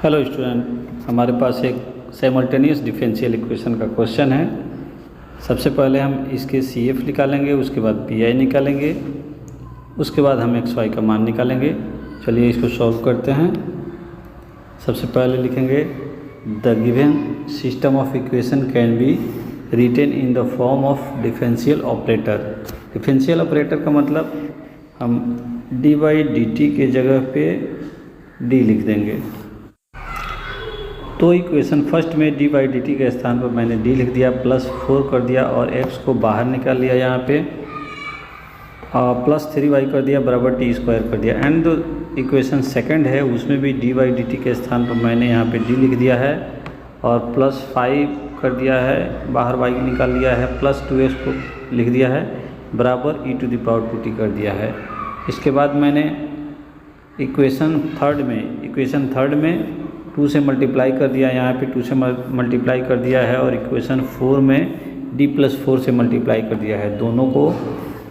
Hello student, हमारे पास एक simultaneous differential equation का क्वेश्चन है। सबसे पहले हम इसके CF निकालेंगे, उसके बाद PI निकालेंगे, उसके बाद हम XY का मान निकालेंगे। चलिए इसको सॉल्व करते हैं। सबसे पहले लिखेंगे the given system of equation can be written in the form of differential operator. Differential operator का मतलब हम dy/dt के जगह पे d लिख देंगे। तो इक्वेशन फर्स्ट में dy/dt के स्थान पर मैंने d लिख दिया, +4 कर दिया और x को बाहर निकाल लिया यहाँ पे, +3y कर दिया बराबर t² कर दिया। एंड इक्वेशन सेकंड है, उसमें भी dy/dt के स्थान पर मैंने यहाँ पे d लिख दिया है और +5 कर दिया है, बाहर y निकाल लिया है, +2x को लिख दिया है बराबर e⁻2t कर दिया है। इसके बाद मैंने इक्वेशन थर्ड में 2 से मल्टीप्लाई कर दिया, यहाँ पे 2 से मल्टीप्लाई कर दिया है और इक्वेशन 4 में d+4 से मल्टीप्लाई कर दिया है। दोनों को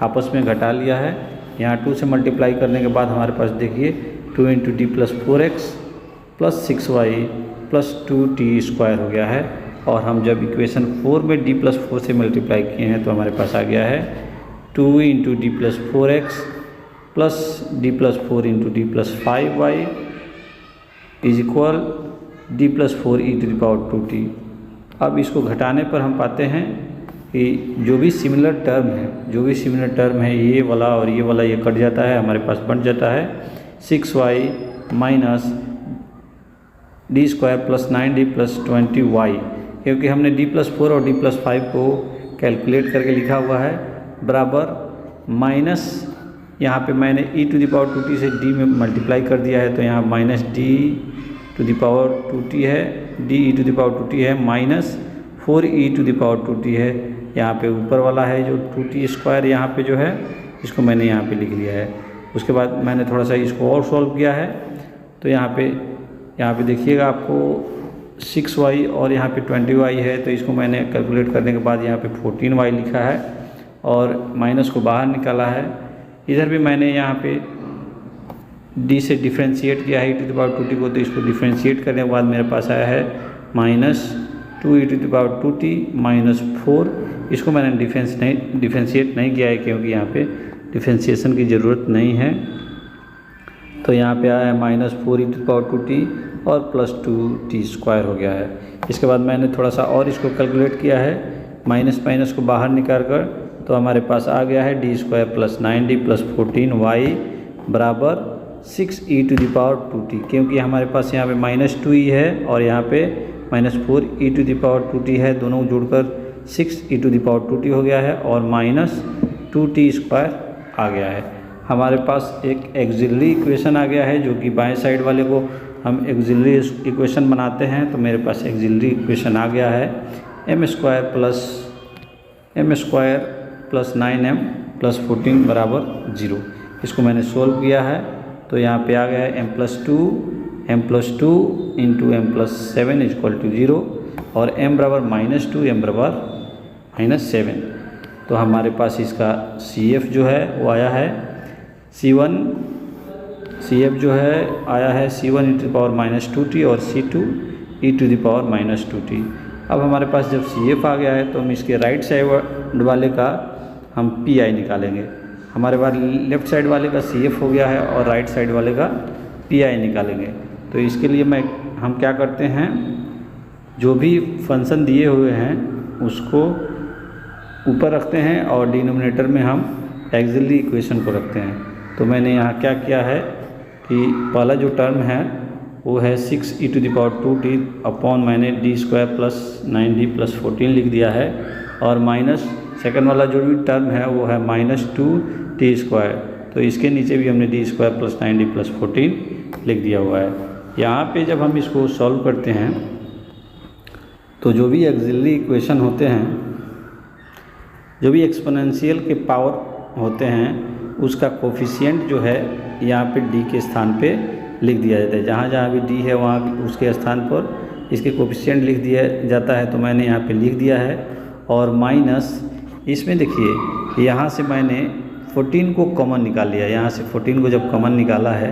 आपस में घटा लिया है। यहाँ 2 से मल्टीप्लाई करने के बाद हमारे पास देखिए 2 × d+4x +6y +2t² हो गया है। और हम जब इक्वेशन 4 में d+4 से मल्टीप्लाई किए हैं तो हमारे पास आ गया है 2 × d+4x d+4 × d+5y = d+4 e⁻2t। अब इसको घटाने पर हम पाते हैं कि जो भी सिमिलर टर्म है ये वाला और ये वाला ये कट जाता है, हमारे पास बन जाता है 6y - d² + 9d + 20y। क्योंकि हमने d+4 और d+5 को कैलकुलेट करके लिखा हुआ है बराबर माइनस, यहाँ पे मैंने e⁻2t से d में मल्टीप्लाई कर दिया है तो यहाँ -d⁻2t है, d⁻2t है -4e⁻2t है। यहाँ पे ऊपर वाला है जो 2t², यहाँ पे जो है इसको मैंने यहाँ पे लिख लिया है। उसके बाद मैंने थोड़ा सा इसको और सॉल्व किया है तो यहाँ पे देखिएगा आपको 6y और यहाँ पे 20y है, तो इसको मैंने कैलकुलेट करने के बाद यहाँ पे 14y लिखा है और माइनस को बाहर निकाला है। इधर भी मैंने यहाँ पे d से डिफ्रेंशिएट किया है e⁻2t को, तो इसको डिफ्रेंशिएट करने के बाद मेरे पास आया है -2e⁻2t -4। इसको मैंने डिफ्रेंशिएट नहीं किया है क्योंकि यहाँ पे डिफ्रेंशिएशन की ज़रूरत नहीं है। तो यहाँ पे आया है -4e⁻2t और +2t² हो गया है। इसके बाद मैंने थोड़ा सा और इसको कैलकुलेट किया है, माइनस को बाहर निकाल कर, तो हमारे पास आ गया है d² + 9d + 14y बराबर 6e⁻2t। क्योंकि हमारे पास यहाँ पे -2e है और यहाँ पे -4e⁻2t है, दोनों जोड़कर 6e⁻2t हो गया है और -2t² आ गया है। हमारे पास एक एक्सिलरी इक्वेशन आ गया है जो कि बाएं साइड वाले को हम एक्सिलरी इक्वेशन बनाते हैं। तो मेरे पास एक्सिलरी इक्वेशन आ गया है m² + 9m + 14 बराबर 0। इसको मैंने सोल्व किया है तो यहाँ पे आ गया है m + 2 × m + 7 = 0 और m बराबर -2 m बराबर -7। तो हमारे पास इसका CF जो है वो आया है C1 e⁻2t और C2 e⁻2t। अब हमारे पास जब CF आ गया है तो हम इसके राइट साइड वाले का हम PI निकालेंगे। हमारे पास लेफ़्ट साइड वाले का CF हो गया है और राइट साइड वाले का PI निकालेंगे। तो इसके लिए हम क्या करते हैं, जो भी फंक्शन दिए हुए हैं उसको ऊपर रखते हैं और डिनोमिनेटर में हम एक्सिलरी इक्वेशन को रखते हैं। तो मैंने यहाँ क्या किया है कि पहला जो टर्म है वो है 6e⁻2t अपॉन मैंने d² + 9d + 14 लिख दिया है और माइनस सेकंड वाला जो भी टर्म है वो है -2t²। तो इसके नीचे भी हमने d² + 9d + 14 लिख दिया हुआ है। यहाँ पे जब हम इसको सॉल्व करते हैं तो जो भी एक्सिलरी इक्वेशन होते हैं, जो भी एक्सपोनेंशियल के पावर होते हैं, उसका कोफिशिएंट जो है यहाँ पे d के स्थान पे लिख दिया जाता है। जहाँ जहाँ भी d है वहाँ उसके स्थान पर इसके कोफिशिएंट लिख दिया जाता है। तो मैंने यहाँ पे लिख दिया है और माइनस इसमें देखिए यहाँ से मैंने 14 को कॉमन निकाल लिया। यहाँ से 14 को जब कॉमन निकाला है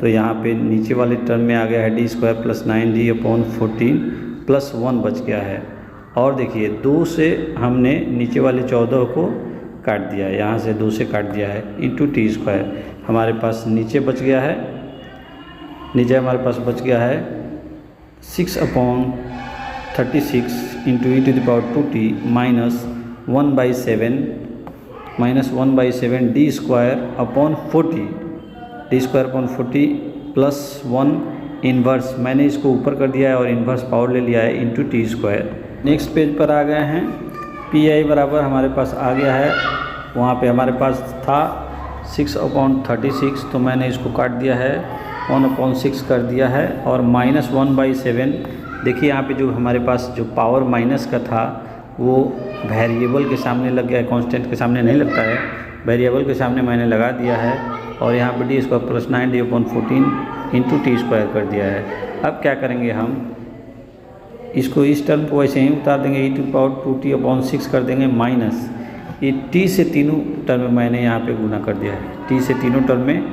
तो यहाँ पे नीचे वाले टर्म में आ गया है D square plus 9d/14 plus 1 बच गया है। और देखिए 2 से हमने नीचे वाले 14 को काट दिया है, यहाँ से 2 से काट दिया है इंटू टी स्क्वायर। हमारे पास नीचे बच गया है, नीचे हमारे पास बच गया है 6/36 into e⁻²t minus 1/7 D square upon 40 plus 1 inverse, मैंने इसको ऊपर कर दिया है और इन्वर्स पावर ले लिया है into T square. Next page पर आ गए हैं, पी आई बराबर हमारे पास आ गया है, वहाँ पे हमारे पास था 6/36 तो मैंने इसको काट दिया है 1/6 कर दिया है और माइनस 1/7। देखिए यहाँ पे जो हमारे पास जो पावर माइनस का था वो वेरिएबल के सामने लग गया है, कांस्टेंट के सामने नहीं लगता है, वेरिएबल के सामने मैंने लगा दिया है और यहाँ पे D square plus 9d/14 into T square कर दिया है। अब क्या करेंगे, हम इसको इस टर्म को वैसे ही उतार देंगे, e⁻²t/6 कर देंगे माइनस ये टी से तीनों टर्म में मैंने यहाँ पे गुना कर दिया है, टी से तीनों टर्म में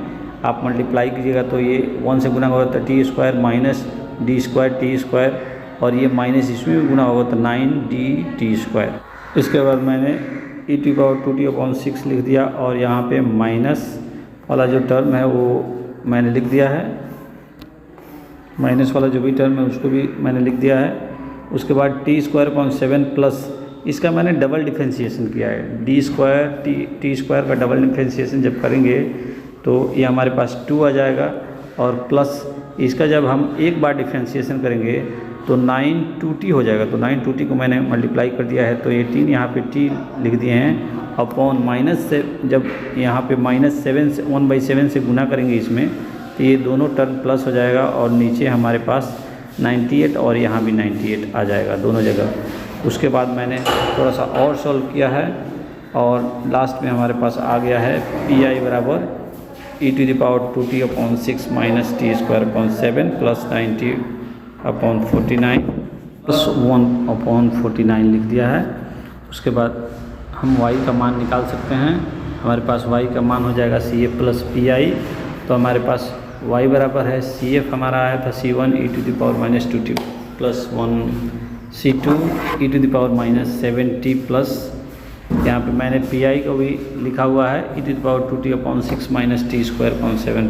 आप मल्टीप्लाई कीजिएगा तो ये 1 से गुना होगा तो T square minus D square T square और ये माइनस इसमें भी गुना होगा तो 9d/t²। इसके बाद मैंने e⁻²t/6 लिख दिया और यहाँ पे माइनस वाला जो टर्म है वो मैंने लिख दिया है, माइनस वाला जो भी टर्म है उसको भी मैंने लिख दिया है। उसके बाद t² प्लस इसका मैंने डबल डिफ्रेंशिएशन किया है, डी स्क्वायर टी स्क्वायर का डबल डिफ्रेंशिएशन जब करेंगे तो ये हमारे पास 2 आ जाएगा और प्लस इसका जब हम एक बार डिफ्रेंशिएशन करेंगे तो 9/2t हो जाएगा, तो 9/2t को मैंने मल्टीप्लाई कर दिया है तो 18 यहाँ पे t लिख दिए हैं अपॉन माइनस से, जब यहाँ पे -7 से 1/7 से गुना करेंगे इसमें तो ये दोनों टर्म प्लस हो जाएगा और नीचे हमारे पास 98 और यहाँ भी 98 आ जाएगा दोनों जगह। उसके बाद मैंने थोड़ा सा और सॉल्व किया है और लास्ट में हमारे पास आ गया है पी आई बराबर e⁻²t/6 minus t² plus 90/49 plus 1/49 लिख दिया है। उसके बाद हम y का मान निकाल सकते हैं, हमारे पास y का मान हो जाएगा CF प्लस PI, तो हमारे पास y बराबर है CF हमारा आया था C1 e⁻²t plus 1 C2 e⁻7t plus यहाँ पे मैंने PI को भी लिखा हुआ है e⁻²t/6 माइनस t²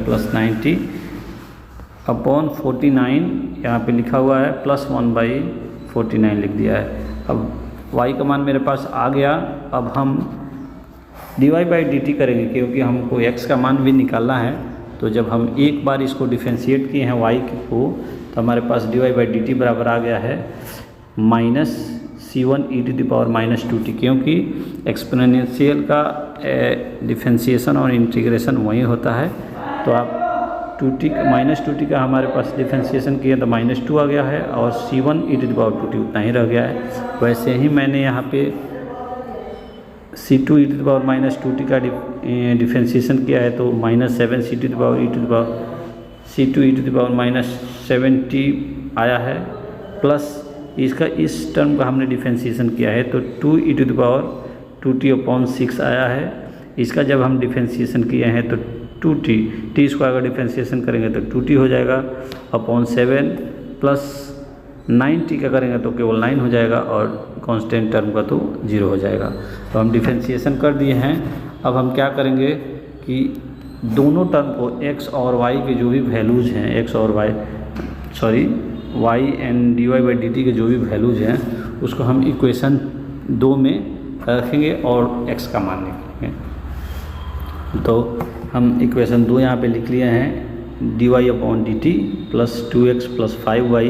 प्लस 90/49 यहाँ पे लिखा हुआ है प्लस 1/49 लिख दिया है। अब y का मान मेरे पास आ गया, अब हम dy/dt करेंगे क्योंकि हमको x का मान भी निकालना है। तो जब हम एक बार इसको डिफ्रेंशिएट किए हैं y को तो हमारे पास dy/dt बराबर आ गया है माइनस C1 e⁻²t, क्योंकि एक्सपोनेंशियल का डिफ्रेंशिएशन और इंटीग्रेशन वही होता है। तो आप -2t का हमारे पास डिफ्रेंशिएशन किया तो -2 आ गया है और C1 e⁻²t उतना ही रह गया है। वैसे ही मैंने यहाँ पे C2 e⁻²t का डिफ्रेंशिएशन किया है तो -7 C2 e⁻7t आया है, प्लस इसका इस टर्म का हमने डिफ्रेंशिएशन किया है तो 2 e⁻²t/6 आया है। इसका जब हम डिफ्रेंशिएशन किए हैं तो 2t t² का डिफ्रेंशिएशन करेंगे तो 2t हो जाएगा /7 प्लस 9t का करेंगे तो केवल 9 हो जाएगा और कांस्टेंट टर्म का तो 0 हो जाएगा। तो हम डिफ्रेंशिएशन कर दिए हैं। अब हम क्या करेंगे कि दोनों टर्म को x और y के जो भी वैल्यूज़ हैं y एंड dy/dt के जो भी वैल्यूज़ हैं उसको हम इक्वेशन 2 में रखेंगे और x का मान निकालेंगे। तो हम इक्वेशन 2 यहाँ पे लिख लिए हैं, dy/dt plus 2x plus 5y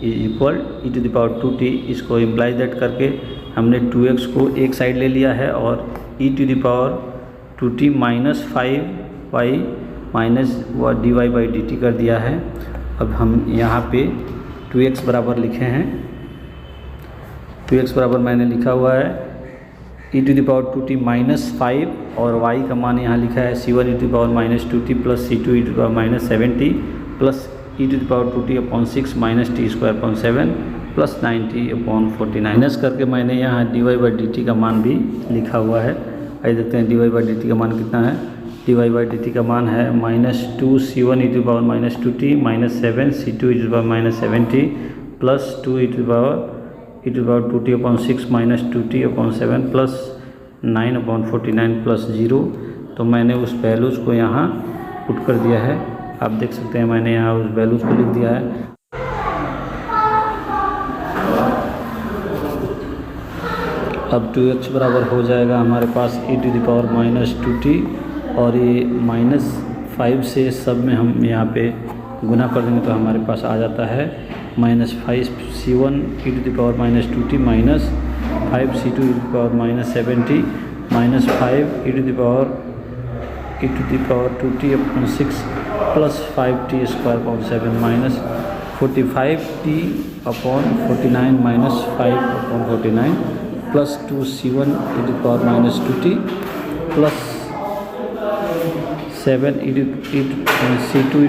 equal e⁻²t। इसको इम्प्लाई दैट करके हमने 2x को एक साइड ले लिया है और e⁻²t minus 5y minus dy/dt कर दिया है। अब हम यहाँ पे 2x बराबर लिखे हैं, 2x बराबर मैंने लिखा हुआ है e⁻²t माइनस 5 और y का मान यहाँ लिखा है C1 e⁻²t plus C2 e⁻7t plus e⁻²t/6 minus t² plus 90/49 minus करके मैंने यहाँ dy/dt का मान भी लिखा हुआ है। आइए देखते हैं dy/dt का मान कितना है। dy/dt का मान है -2c1 e⁻²t -7c2 e⁻7t plus 2e⁻²t/6 -2t/7 plus 9/49 plus 0। तो मैंने उस वैल्यूज़ को यहाँ पुट कर दिया है। आप देख सकते हैं मैंने यहाँ उस वैल्यूज़ को लिख दिया है। अब 2x बराबर हो जाएगा हमारे पास e⁻²t और ये -5 से सब में हम यहाँ पे गुना कर देंगे तो हमारे पास आ जाता है -5c1 e⁻²t -5c2 e⁻7t -5e⁻²t/6 plus 5t² 45t/49 -5/49 plus 2c1 e⁻²t plus 7c2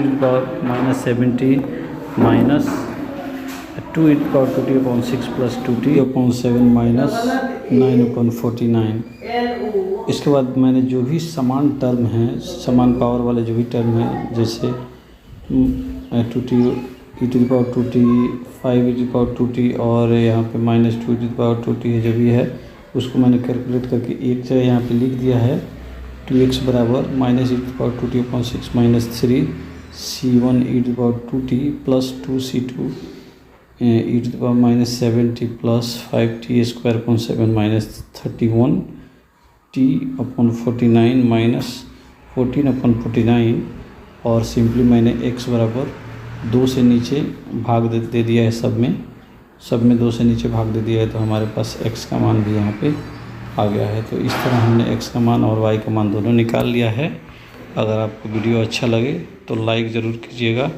e⁻7t minus 2e⁻²t/6 plus 2t/7 minus 9/49। इसके बाद मैंने जो भी समान टर्म हैं, समान पावर वाले जो भी टर्म हैं, जैसे 2t e⁻²t 5e⁻²t और यहाँ पे -2e⁻²t जो भी है उसको मैंने कैलकुलेट करके एक जगह यहाँ पे लिख दिया है। 2x बराबर -e⁻²t/6 -3c1 e⁻²t plus 2c2 e⁻7t plus 5t² 7 -31t/49 minus 14/49 और सिंपली मैंने x बराबर 2 से नीचे भाग दे दिया है। सब में 2 से नीचे भाग दे दिया है तो हमारे पास x का मान भी यहाँ पे आ गया है। तो इस तरह हमने x का मान और y का मान दोनों निकाल लिया है। अगर आपको वीडियो अच्छा लगे तो लाइक ज़रूर कीजिएगा।